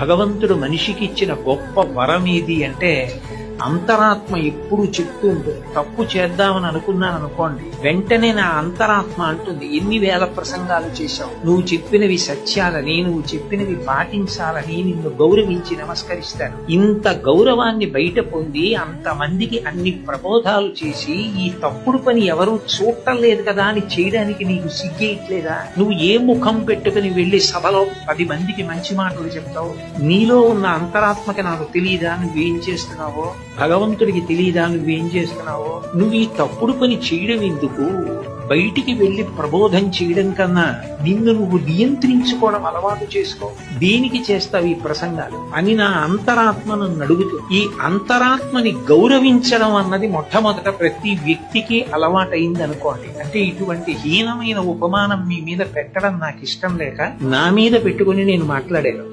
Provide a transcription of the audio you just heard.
భగవంతుడు మనిషికి ఇచ్చిన గొప్ప వరం ఏది అంటే అంతరాత్మ ఎప్పుడు చెప్తూ ఉంటుంది. తప్పు చేద్దామని అనుకున్నాను అనుకోండి, వెంటనే నా అంతరాత్మ అంటుంది, ఎన్ని వేల ప్రసంగాలు చేశావు, నువ్వు చెప్పినవి సత్యాలని, నువ్వు చెప్పినవి పాటించాలని నిన్ను గౌరవించి నమస్కరిస్తాను. ఇంత గౌరవాన్ని బయట పొంది అంతమందికి అన్ని ప్రబోధాలు చేసి ఈ తప్పుడు పని ఎవరూ చూడటం లేదు కదా అని చేయడానికి నీకు సిగ్గేయట్లేదా? నువ్వు ఏ ముఖం పెట్టుకుని వెళ్లి సభలో 10 మందికి మంచి మాటలు చెప్తావు? నీలో ఉన్న అంతరాత్మకి నాకు తెలియదా నువ్వేం చేస్తున్నావో? భగవంతుడికి తెలియదా నువ్వేం చేస్తున్నావో? నువ్వు ఈ తప్పుడు పని చేయడం ఎందుకు? బయటికి వెళ్లి ప్రబోధం చేయడం కన్నా నిన్ను నువ్వు నియంత్రించుకోవడం అలవాటు చేసుకో. దేనికి చేస్తావు ఈ ప్రసంగాలు అని నా అంతరాత్మను అడుగుతూ, ఈ అంతరాత్మని గౌరవించడం అన్నది మొట్టమొదట ప్రతి వ్యక్తికి అలవాటైంది అనుకోండి. అంటే ఇటువంటి హీనమైన ఉపమానం మీ మీద పెట్టడం నాకు ఇష్టం లేక నా మీద పెట్టుకుని నేను మాట్లాడాను.